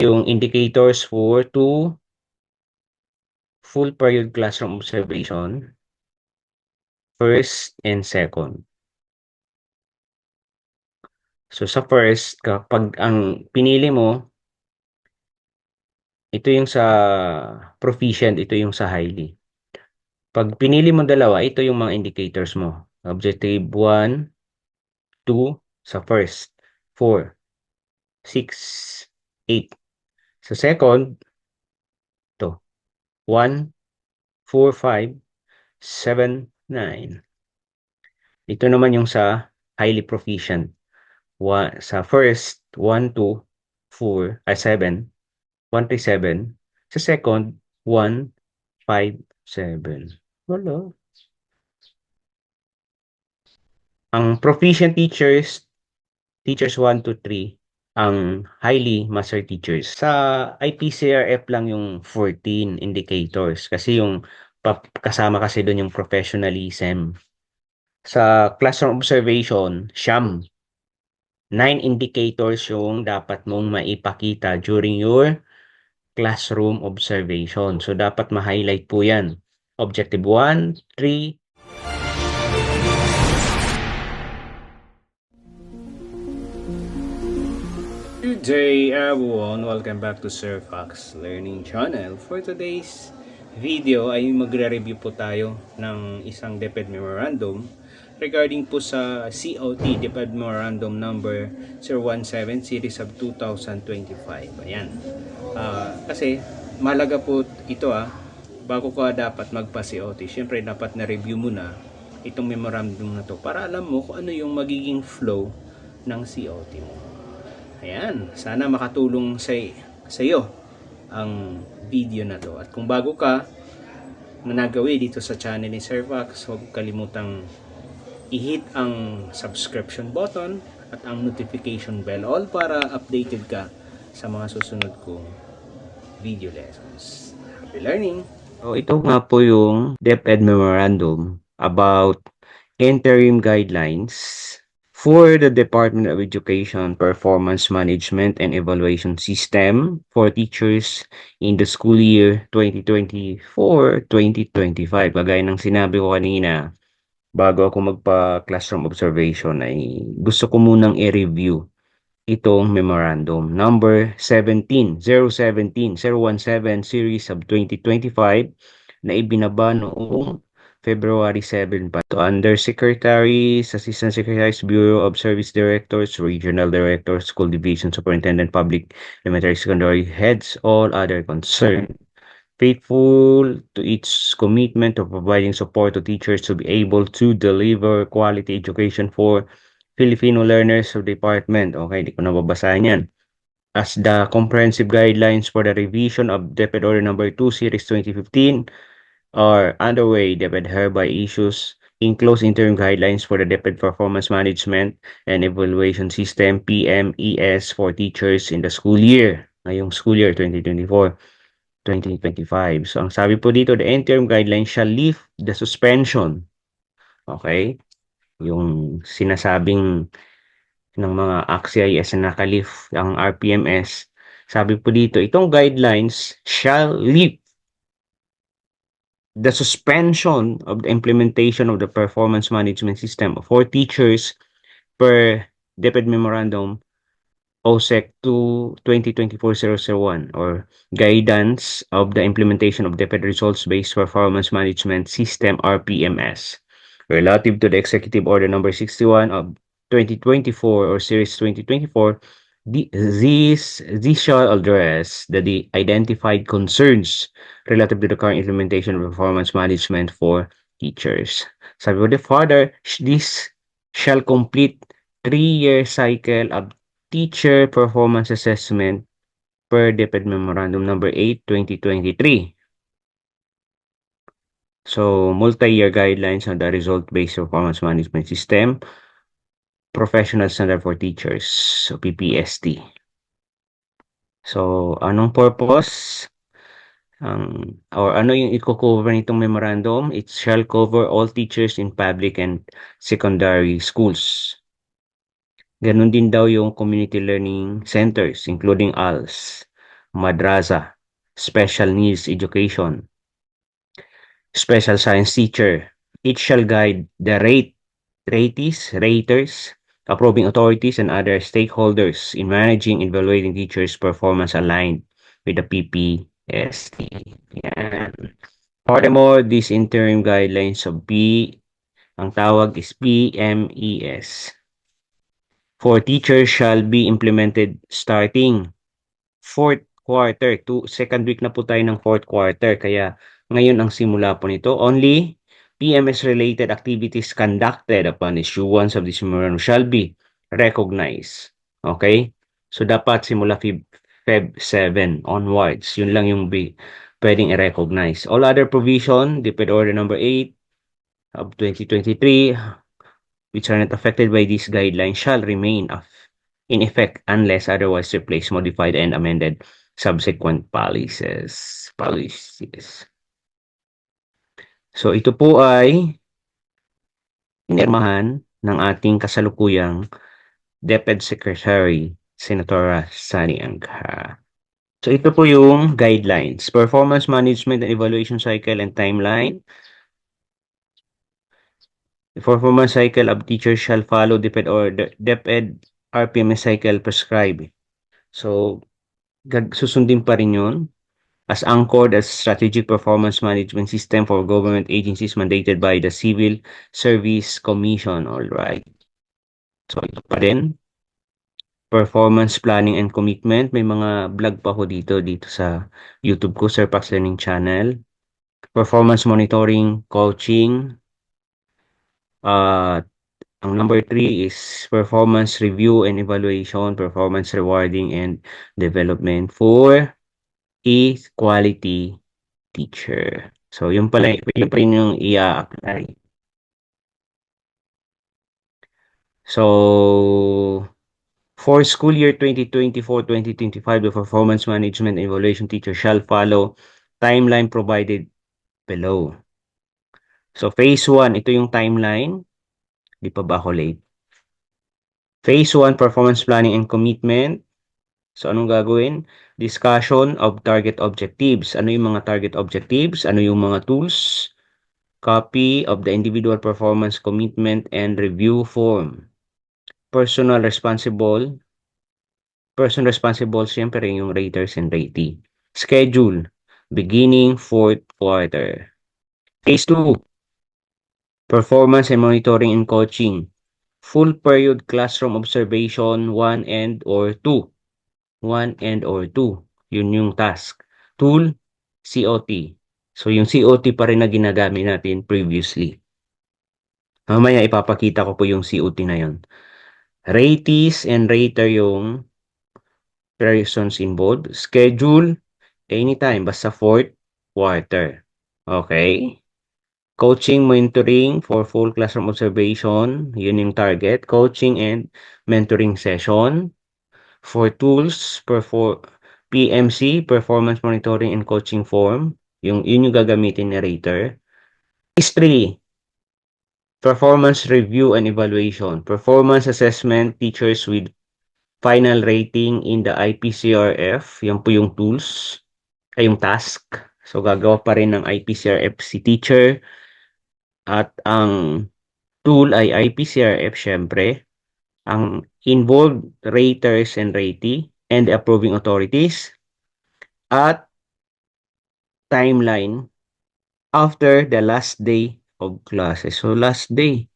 yung indicators for 2 full period classroom observation, first and second. So sa first, kapag ang pinili mo, ito yung sa proficient, ito yung sa highly. Pag pinili mo dalawa, ito yung mga indicators mo. Objective 1, 2 sa first, 4, 6, 8. Sa second, ito, 1, 4, 5, 7, 9. Ito naman yung sa highly proficient. Sa first, 1, 2, 4, 7, 1, 3, 7. Sa second, 1, 5, 7. Wala. Ang proficient teachers, teachers 1 to 3, ang highly master teachers. Sa IPCRF lang yung 14 indicators kasi yung kasama kasi doon yung professionalism. Sa classroom observation, siyam. 9 indicators yung dapat mong maipakita during your classroom observation. So, dapat ma-highlight po yan. Objective 1, 3. Good day everyone! Welcome back to Sir Fox Learning Channel. For today's video ay magre-review po tayo ng isang DepEd Memorandum regarding po sa COT DepEd Memorandum number 017 series of 2025. Ayan. Kasi malaga po ito bago ka dapat magpa-COT. Siyempre dapat na-review mo na itong memorandum na to para alam mo kung ano yung magiging flow ng COT mo. Ayan, sana makatulong sa iyo ang video na to. At kung bago ka na nagawi dito sa channel ni Sir Fox, huwag kalimutang i-hit ang subscription button at ang notification bell all para updated ka sa mga susunod kong video lessons. Happy learning! So, ito nga po yung DepEd Memorandum about interim guidelines for the Department of Education Performance Management and Evaluation System for teachers in the school year 2024-2025. Kagaya ng sinabi ko kanina, bago ako magpa-classroom observation ay gusto ko munang i-review itong memorandum number 017 series of 2025 na ibinaba noong February 7 pa to Undersecretaries, Assistant Secretaries, Bureau of Service Directors, Regional Directors, School Division Superintendent, Public Elementary Secondary Heads, all other concerned. Faithful to its commitment of providing support to teachers to be able to deliver quality education for Filipino learners of the department. Okay, di ko na babasahin yan. As the comprehensive guidelines for the revision of DepEd Order Number 2 Series 2015 are underway, DepEd hereby issues enclosed interim guidelines for the DepEd Performance Management and Evaluation System PMES for teachers in the school year, ngayong school year 2024-2025. So ang sabi po dito, the interim guidelines shall lift the suspension. Okay? Yung sinasabing ng mga ACT-CIS na nakalift ang RPMS, sabi po dito, itong guidelines shall lift the suspension of the implementation of the performance management system for teachers per DepEd Memorandum OSEC 2-2024-001 or Guidance of the Implementation of DepEd Results-Based Performance Management System RPMS relative to the Executive Order Number 61 of 2024 or Series 2024. These shall address the identified concerns relative to the current implementation of performance management for teachers. Sabi ko, further, this shall complete 3-year cycle of teacher performance assessment per DepEd Memorandum Number 8, 2023. So, multi-year guidelines on the result-based performance management system, professional standard for teachers, so PPST. So, anong purpose? Or ano yung i-cover nitong memorandum? It shall cover all teachers in public and secondary schools. Ganun din daw yung community learning centers, including ALS. madrasa, special needs education, special science teacher. It shall guide the raters, approving authorities, and other stakeholders in managing and evaluating teachers' performance aligned with the PPST. Yan. Furthermore, these interim guidelines of ang tawag is PMES for teachers shall be implemented starting fourth quarter. Second week na po tayo ng fourth quarter. Kaya ngayon ang simula po nito. Only PMS-related activities conducted upon issuance of this memorandum shall be recognized. Okay? So, dapat simula Feb 7 onwards. Yun lang yung pwedeng i-recognize. All other provision, DepEd Order number 8 of 2023, which are not affected by these guidelines shall remain in effect unless otherwise replaced, modified, and amended subsequent policies. So, ito po ay inirmahan ng ating kasalukuyang DepEd Secretary, Senator Sani Angha. So, ito po yung guidelines. Performance Management and Evaluation Cycle and Timeline. The performance cycle of teachers shall follow DepEd or DepEd RPMS cycle prescribed. So, susundin pa rin yun as anchored as strategic performance management system for government agencies mandated by the Civil Service Commission. All right. So, ito pa rin. Performance planning and commitment. May mga vlog pa ko dito sa YouTube ko, Sir Pax Learning Channel. Performance monitoring, coaching. Ang number 3 is performance review and evaluation, performance rewarding and development for a quality teacher. So, yun pa rin yung i-apply. So, for school year 2024-2025, the performance management and evaluation teacher shall follow timeline provided below. So, phase 1, ito yung timeline. Di pa ba ako late? Phase 1, performance planning and commitment. So, anong gagawin? Discussion of target objectives. Ano yung mga target objectives? Ano yung mga tools? Copy of the individual performance commitment and review form. Person responsible, siyempre yung raters and ratee. Schedule, beginning fourth quarter. Phase 2, performance and monitoring and coaching. Full period classroom observation 1 and or 2. 1 and or 2. Yun yung task. Tool, COT. So, yung COT pa rin na ginagamit natin previously. Mamaya ipapakita ko po yung COT na yun. Ratees and rater yung persons involved. Schedule, anytime, basta fourth quarter. Okay? Coaching, mentoring for full classroom observation. Yun yung target. Coaching and mentoring session. For tools, PMC, performance monitoring and coaching form. Yun yung gagamitin ni rater. Phase 3, performance review and evaluation. Performance assessment, teachers with final rating in the IPCRF. Yan po yung tools, ay yung task. So, gagawa pa rin ng IPCRF si teacher. At ang tool ay IPCRF, syempre. Ang involved raters and ratee and the approving authorities. At timeline after the last day of classes. So, last day,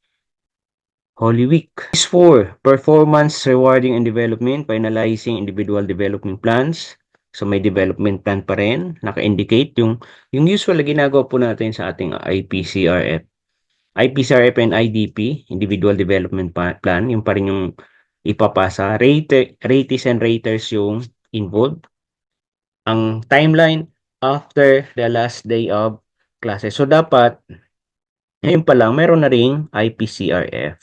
Holy Week. Phase 4, performance rewarding and development, finalizing individual development plans. So, may development plan pa rin. Naka-indicate yung usual na ginagawa po natin sa ating IPCRF. IPCRF and IDP, individual development plan, yung pa rin yung ipapasa. Ratees and raters yung involved. Ang timeline after the last day of classes. So, dapat, ngayon pa lang, meron na ring IPCRF.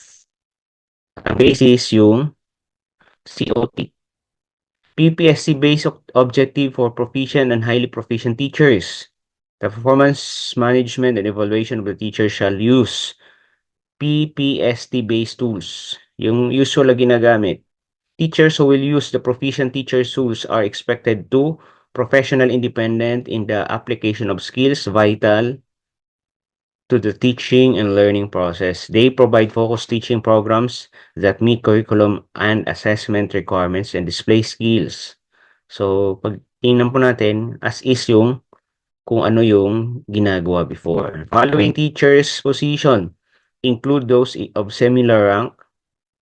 Ang basis yung COT. PPSC-based objective for proficient and highly proficient teachers. The performance management and evaluation of the teacher shall use PPST-based tools. Yung usual na ginagamit. Teachers who will use the proficient teacher tools are expected to professional independent in the application of skills vital to the teaching and learning process. They provide focused teaching programs that meet curriculum and assessment requirements and display skills. So, pag tingnan po natin, as is yung kung ano yung ginagawa before. Following teachers' position include those of similar rank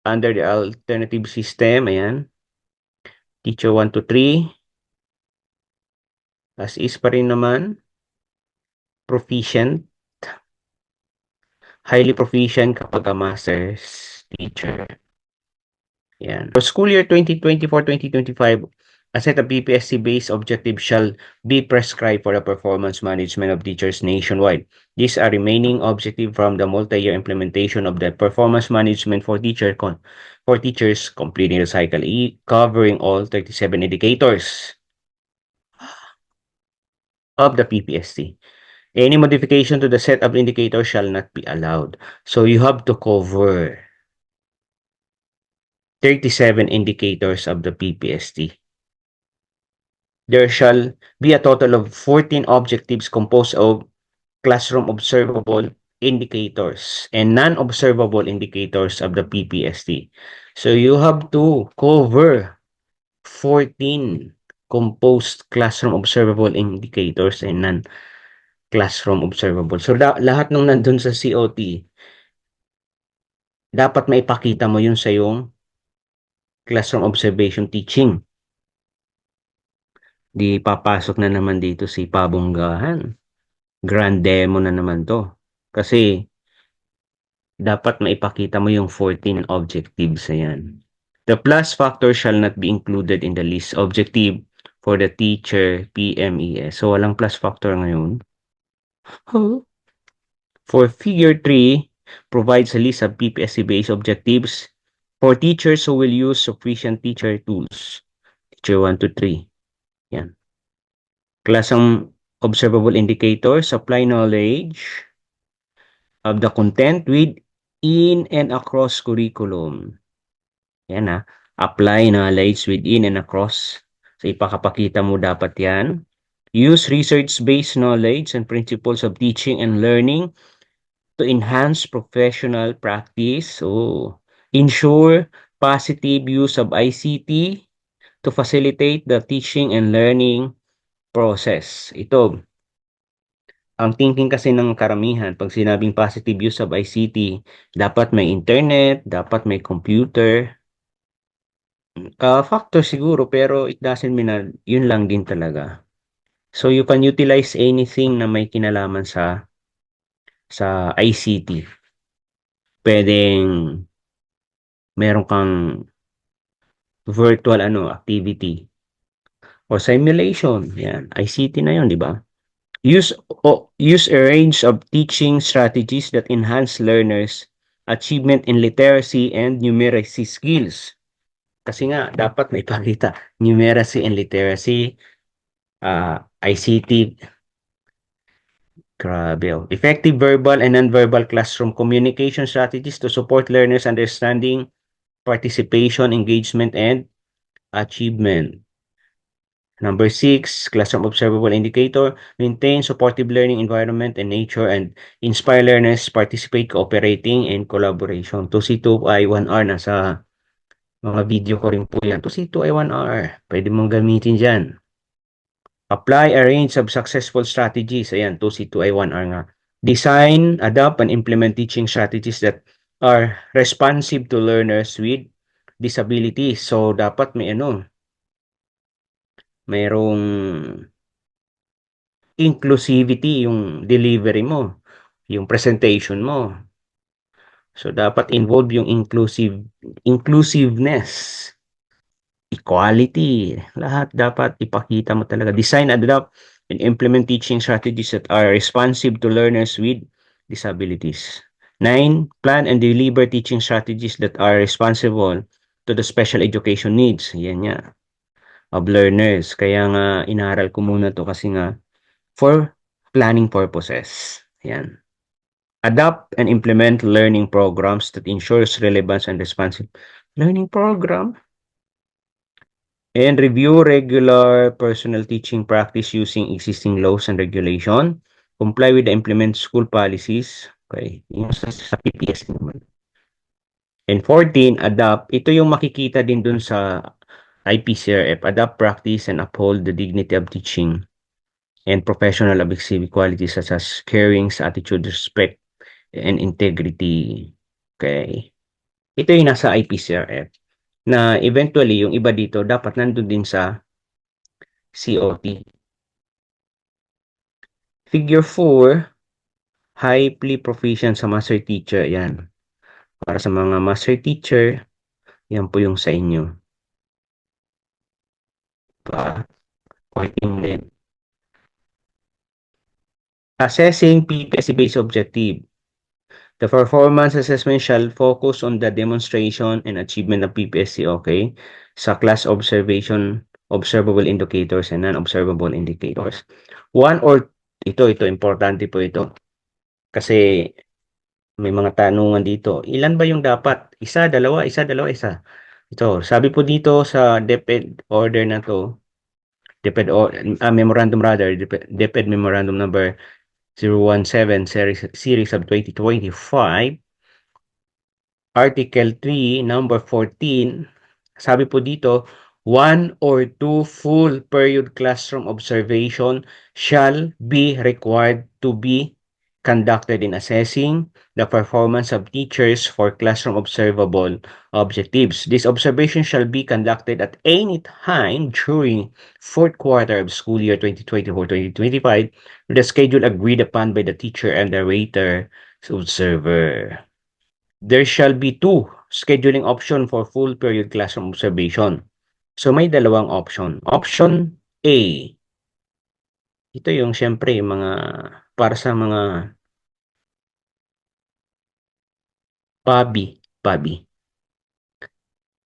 under the alternative system. Ayan. Teacher 1 to 3. As is pa rin naman. Proficient. Highly proficient kapag ka master's teacher. Yan. For school year 2024-2025, a set of PPSC-based objectives shall be prescribed for the performance management of teachers nationwide. These are remaining objectives from the multi-year implementation of the performance management for teachers completing the cycle E, covering all 37 indicators of the PPSC. Any modification to the set of indicators shall not be allowed. So you have to cover 37 indicators of the PPST. There shall be a total of 14 objectives composed of classroom observable indicators and non-observable indicators of the PPST. So you have to cover 14 composed classroom observable indicators and non-classroom observable. So lahat ng nandun sa COT, dapat maipakita mo yun sa yung classroom observation teaching. Di papasok na naman dito si pabonggahan. Grand demo na naman to. Kasi dapat maipakita mo yung 14 objectives na yan. The plus factor shall not be included in the list objective for the teacher PMES. So walang plus factor ngayon. Huh? For figure 3, provides a list of PPSC-based objectives for teachers who will use sufficient teacher tools. Teacher 1 to 3. Yan. Klasang observable indicators, apply knowledge of the content within and across curriculum. Yan ha. Apply knowledge within and across. So ipakapakita mo dapat yan. Use research-based knowledge and principles of teaching and learning to enhance professional practice. So, ensure positive use of ICT to facilitate the teaching and learning process. Ito, ang thinking kasi ng karamihan, pag sinabing positive use of ICT, dapat may internet, dapat may computer. Factor siguro, pero it doesn't mean na yun lang din talaga. So, you can utilize anything na may kinalaman sa ICT. Pwedeng meron kang virtual activity or simulation. Yan, ICT na yun, di ba? Use a range of teaching strategies that enhance learners' achievement in literacy and numeracy skills. Kasi nga, dapat may pakita. Numeracy and literacy, ICT, grabe. Effective verbal and non-verbal classroom communication strategies to support learners' understanding, participation, engagement, and achievement. Number 6, classroom observable indicator, maintain supportive learning environment and nature and inspire learners participate, cooperating, and collaboration. 2C2I1R, nasa mga video ko rin po yan. 2C2I1R, pwede mong gamitin dyan. Apply a range of successful strategies. Ayan, 2C2I1R nga. Design, adopt, and implement teaching strategies that are responsive to learners with disabilities. So, dapat mayroong inclusivity yung delivery mo, yung presentation mo. So, dapat involve yung inclusiveness, equality, lahat dapat ipakita mo talaga. Design, adopt, and implement teaching strategies that are responsive to learners with disabilities. 9, plan and deliver teaching strategies that are responsible to the special education needs. Yan nga. Of learners. Kaya nga, inaral ko muna to kasi nga, for planning purposes. Yan. Adopt and implement learning programs that ensures relevance and responsive learning program. And review regular personal teaching practice using existing laws and regulation. Comply with the implement school policies. Okay. Yung sa PPS naman. And 14, adapt. Ito yung makikita din dun sa IPCRF. Adapt, practice, and uphold the dignity of teaching and professional objective qualities such as caring, attitude, respect, and integrity. Okay. Ito yung nasa IPCRF na eventually yung iba dito dapat nandun din sa COT. Figure 4, highly proficient sa master teacher. Yan. Para sa mga master teacher, yan po yung sa inyo. Pa, pointing din. Assessing PPSC-based objective. The performance assessment shall focus on the demonstration and achievement of PPSC, okay? Sa class observation, observable indicators and non-observable indicators. Ito, importante po ito. Kasi may mga tanungan dito. Ilan ba yung dapat? Isa, dalawa, isa, dalawa, isa. Ito, sabi po dito sa DepEd order na to, memorandum rather, DepEd memorandum number 017 series of 2025, Article 3, number 14, sabi po dito, 1 or 2 full period classroom observation shall be required to be conducted in assessing the performance of teachers for classroom observable objectives. This observation shall be conducted at any time during fourth quarter of school year 2024-2025 with a schedule agreed upon by the teacher and the rater observer. There shall be 2 scheduling option for full period classroom observation. So may dalawang option. Option A. Ito yung syempre mga para sa mga PABI.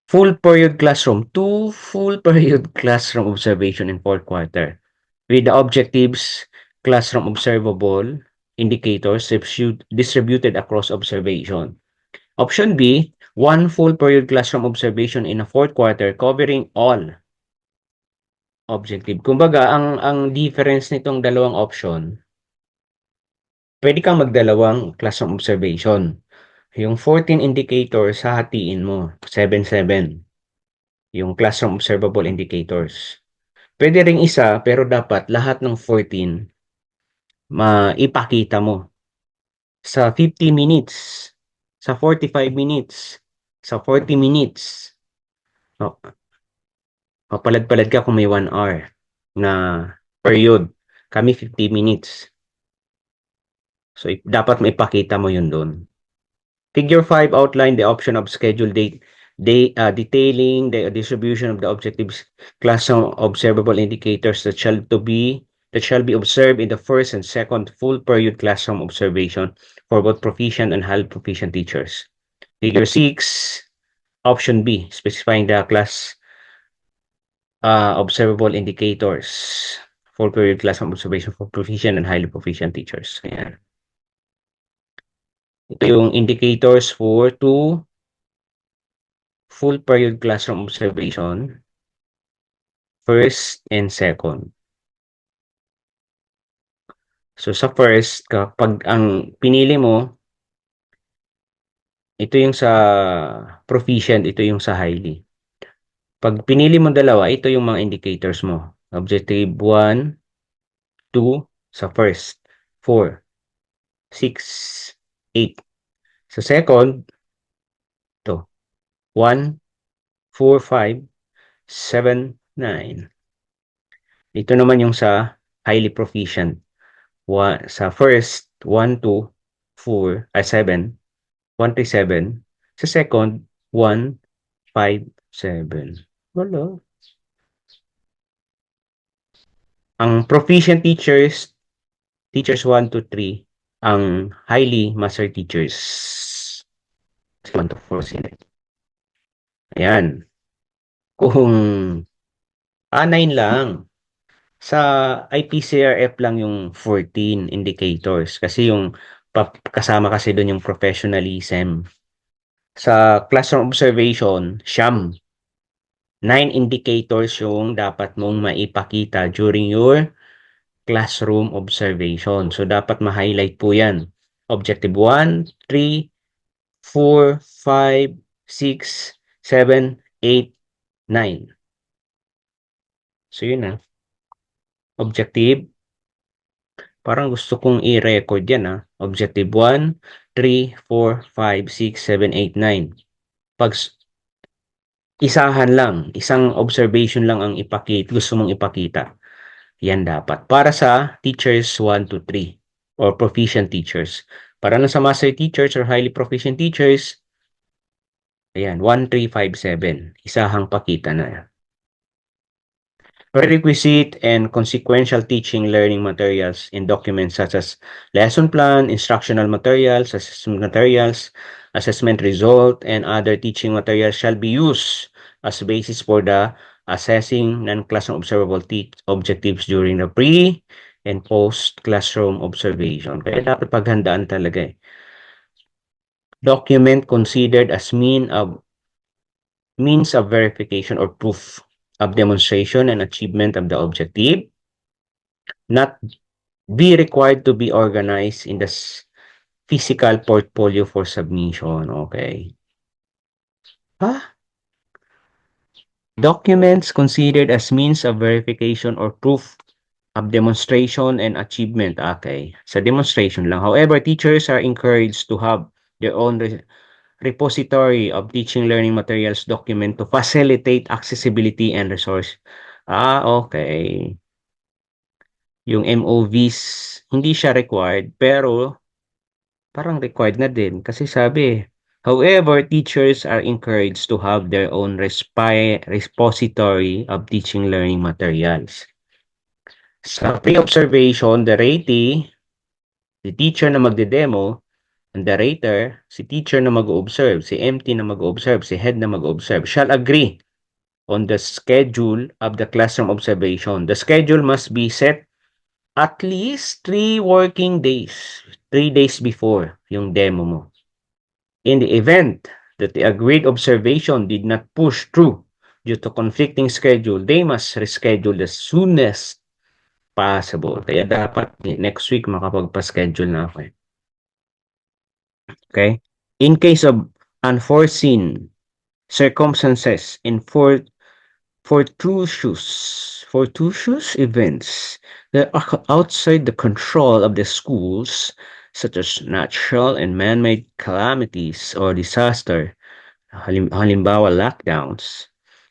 Full period classroom, 2 full period classroom observation in fourth quarter with the objectives classroom observable indicators distributed across observation. Option B, 1 full period classroom observation in a fourth quarter covering all objective. Kumbaga, ang difference nitong dalawang option, pwede kang magdalawang classroom observation. Yung 14 indicators, hahatiin mo, 7-7. Yung classroom observable indicators. Pwede ring isa, pero dapat lahat ng 14 maipakita mo sa 50 minutes, sa 45 minutes, sa 40 minutes. O, papalad-palad ka kung may 1 hour na period. Kami 50 minutes. So, dapat maipakita mo yun doon. Figure 5 outline the option of schedule date, detailing the distribution of the objectives classroom observable indicators that shall be observed in the first and second full period classroom observation for both proficient and highly proficient teachers. Figure 6, option B, specifying the class observable indicators full period classroom observation for proficient and highly proficient teachers. Ayan. Ito yung indicators for 2 full period classroom observation, first and second. So sa first, kapag ang pinili mo, ito yung sa proficient, ito yung sa highly. Pag pinili mo dalawa, ito yung mga indicators mo. Objective 1, 2, sa first, 4, 6, 8. Sa second, ito, 1, 4, 5, 7, 9. Ito naman yung sa highly proficient. Sa first, 1, 2, 4, 7, 1, 3, 7. Sa second, 1, 5, 7. Wala. Ang proficient teachers 1 to 3. Ang highly master teachers, 1 to 4 sila. Ayan. Kung 9 lang, sa IPCRF lang yung 14 indicators. Kasi yung kasama kasi doon yung professionalism. Sa classroom observation, siyam. 9 indicators yung dapat mong maipakita during your classroom observation. So, dapat ma-highlight po yan. Objective 1, 3, 4, 5, 6, 7, 8, 9. So, yun na. Objective. Parang gusto kong i-record yan Objective 1, 3, 4, 5, 6, 7, 8, 9. Pag isahan lang, isang observation lang ang gusto mong ipakita. Yan dapat. Para sa teachers 1 to 3 or proficient teachers. Para na sa master teachers or highly proficient teachers, ayan, 1, 3, 5, 7. Isahang pakita na. Prerequisite and consequential teaching learning materials in documents such as lesson plan, instructional materials, assessment result, and other teaching materials shall be used as basis for the assessing non-classroom observable objectives during the pre- and post-classroom observation. Kaya dapat paghandaan talaga Document considered as means of verification or proof of demonstration and achievement of the objective, not be required to be organized in the physical portfolio for submission. Okay. Documents considered as means of verification or proof of demonstration and achievement. Okay. Sa demonstration lang. However, teachers are encouraged to have their own repository of teaching learning materials document to facilitate accessibility and resource. Okay. Yung MOVs, hindi siya required, pero parang required na din. Kasi sabi, however, teachers are encouraged to have their own repository of teaching learning materials. Sa pre-observation, the ratee, the teacher na magde-demo, and the rater, si teacher na mag-observe, si MT na mag-observe, si head na mag-observe, shall agree on the schedule of the classroom observation. The schedule must be set at least 3 working days, 3 days before yung demo mo. In the event that the agreed observation did not push through due to conflicting schedule, they must reschedule the soonest possible. Kaya dapat next week makapagpa-schedule na ako. Okay? In case of unforeseen circumstances in fortuitous events that are outside the control of the schools, such as natural and man-made calamities or disaster, halimbawa lockdowns,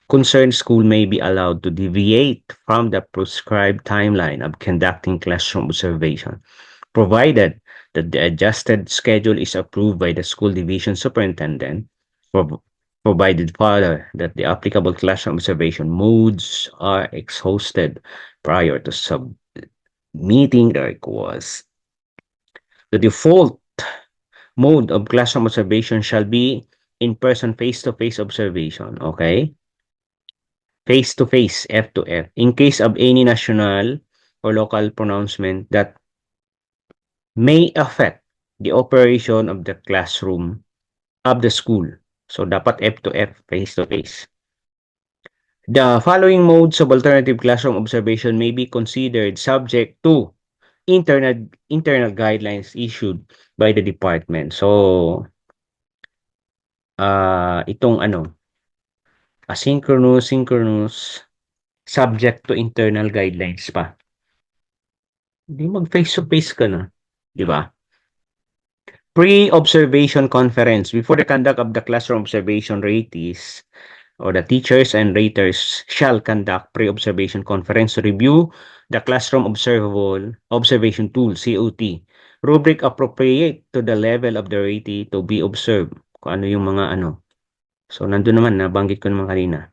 concerned school may be allowed to deviate from the prescribed timeline of conducting classroom observation, provided that the adjusted schedule is approved by the school division superintendent, provided further that the applicable classroom observation modes are exhausted prior to submitting the request. The default mode of classroom observation shall be in-person face-to-face observation, okay? Face-to-face, F to F. In case of any national or local pronouncement that may affect the operation of the classroom of the school. So, dapat F to F, face-to-face. The following modes of alternative classroom observation may be considered subject to internal guidelines issued by the department. So, itong asynchronous, synchronous, subject to internal guidelines pa. Hindi mag face-to-face ka na. Di ba? Pre-observation conference. Before the conduct of the classroom observation ratees, or the teachers and raters shall conduct pre-observation conference to review the classroom observation tool, COT, rubric appropriate to the level of the ratee to be observed. Kung ano yung mga So, nandun naman, nabanggit ko naman kanina.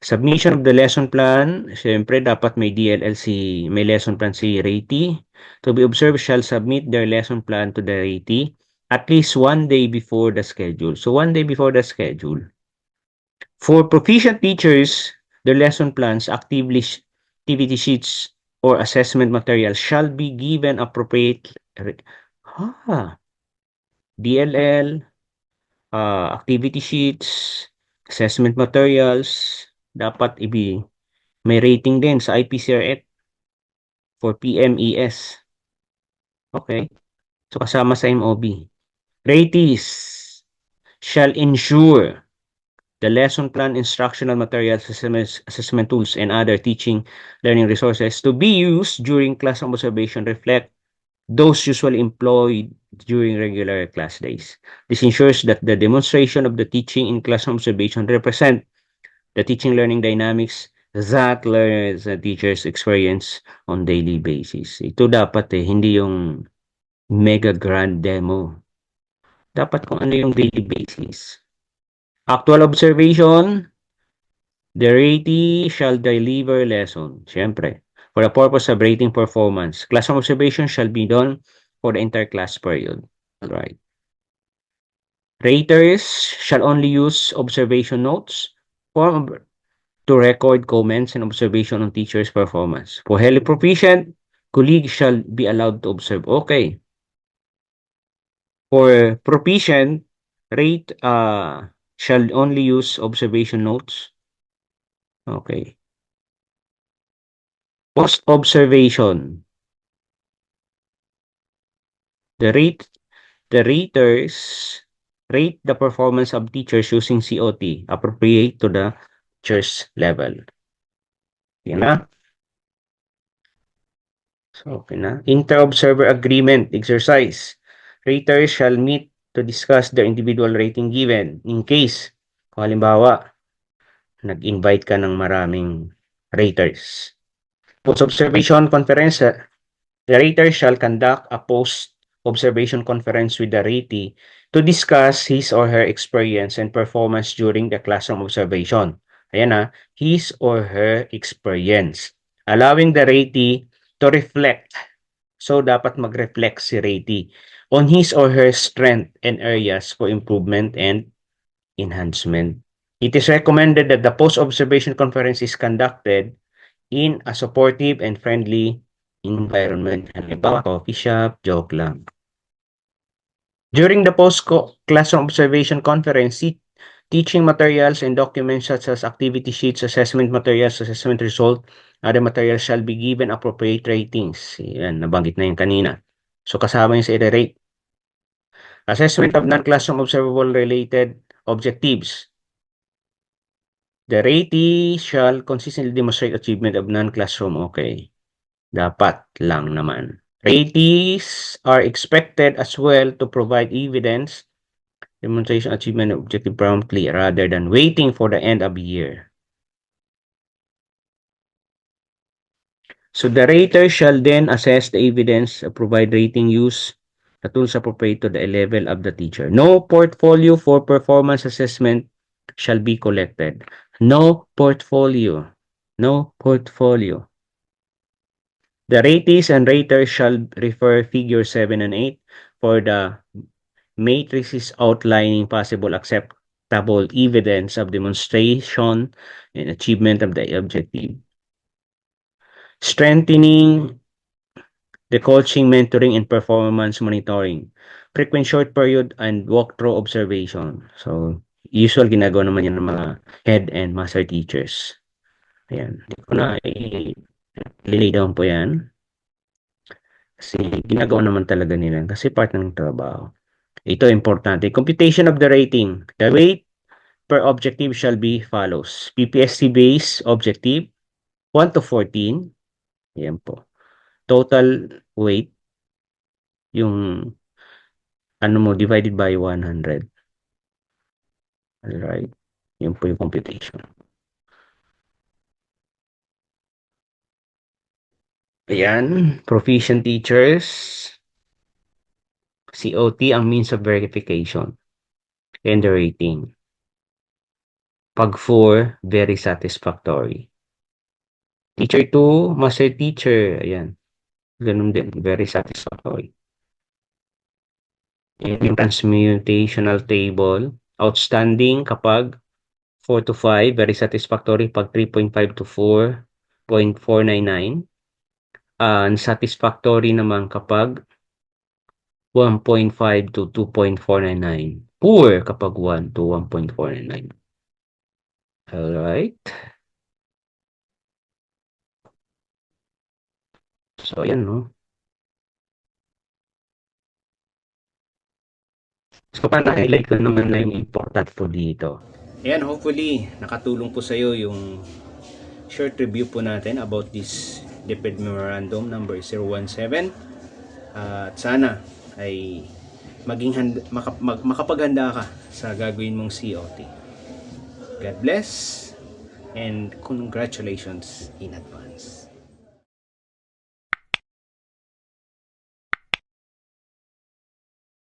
Submission of the lesson plan, siyempre dapat may DLL may lesson plan si ratee. To be observed shall submit their lesson plan to the ratee at least 1 day before the schedule. So, 1 day before the schedule. For proficient teachers, their lesson plans, activity sheets, or assessment materials shall be given appropriate DLL, activity sheets, assessment materials, dapat may rating din sa IPCRET for PMES. Okay. So, kasama sa MOB. Ratees shall ensure the lesson plan, instructional materials, assessment tools, and other teaching learning resources to be used during classroom observation reflect those usually employed during regular class days. This ensures that the demonstration of the teaching in classroom observation represent the teaching learning dynamics that learners and teachers experience on daily basis. Ito dapat hindi yung mega grand demo. Dapat kung ano yung daily basis. Actual observation, the ratee shall deliver lesson. Siyempre, for the purpose of rating performance. Classroom observation shall be done for the entire class period. Alright. Raters shall only use observation notes to record comments and observation on teacher's performance. For highly proficient, colleagues shall be allowed to observe. Okay. For proficient, rate shall only use observation notes. Okay. Post-observation. The raters rate the performance of teachers using COT appropriate to the teacher's level. Yan na. So, okay na. Inter-observer agreement exercise. Raters shall meet to discuss their individual rating given. In case, kung halimbawa, nag-invite ka ng maraming raters. Post-observation conference, the rater shall conduct a post-observation conference with the ratee to discuss his or her experience and performance during the classroom observation. Ayan na, his or her experience. Allowing the ratee to reflect. So, dapat mag-reflect si ratee on his or her strength and areas for improvement and enhancement. It is recommended that the post-observation conference is conducted in a supportive and friendly environment. Halimbawa, coffee shop, joke lang. During the post-classroom observation conference, teaching materials and documents such as activity sheets, assessment materials, assessment result, other materials shall be given appropriate ratings. Yan, nabanggit na yung kanina. So, kasama yung sa i-rate. Assessment of non-classroom observable related objectives. The ratee shall consistently demonstrate achievement of non-classroom. Okay. Dapat lang naman. Ratees are expected as well to provide evidence, demonstration, achievement of objective promptly rather than waiting for the end of the year. So the rater shall then assess the evidence, provide rating use, the tools appropriate to the level of the teacher. No portfolio for performance assessment shall be collected. No portfolio. No portfolio. The ratees and raters shall refer figure 7 and 8 for the matrices outlining possible acceptable evidence of demonstration and achievement of the objective. Strengthening the coaching, mentoring, and performance monitoring. Frequent short period and walkthrough observation. So, usual ginagawa naman yan ng mga head and master teachers. Ayan. Hindi ko na i-lay down po yan. Kasi ginagawa naman talaga nila. Kasi part ng trabaho. Ito importante. Computation of the rating. The weight per objective shall be follows. PPSC base objective 1 to 14. Ayan po. Total weight yung ano mo divided by 100. Alright. Yun po yung computation. Ayan. Proficient teachers. COT ang means of verification. And the rating. Pag 4, very satisfactory. Teacher 2, master teacher. Ayan. Ganun din. Very satisfactory. And yung transmutational table. Outstanding kapag 4 to 5. Very satisfactory pag 3.5 to 4.499. Unsatisfactory naman kapag 1.5 to 2.499. Poor kapag 1 to 1.499. Alright. So, ayan, no? So, pana-highlight ko naman na yung important po dito. Ayan, hopefully nakatulong po sa iyo yung short review po natin about this DepEd Memorandum number 017. At sana ay makapaghanda ka sa gagawin mong COT. God bless and congratulations in advance.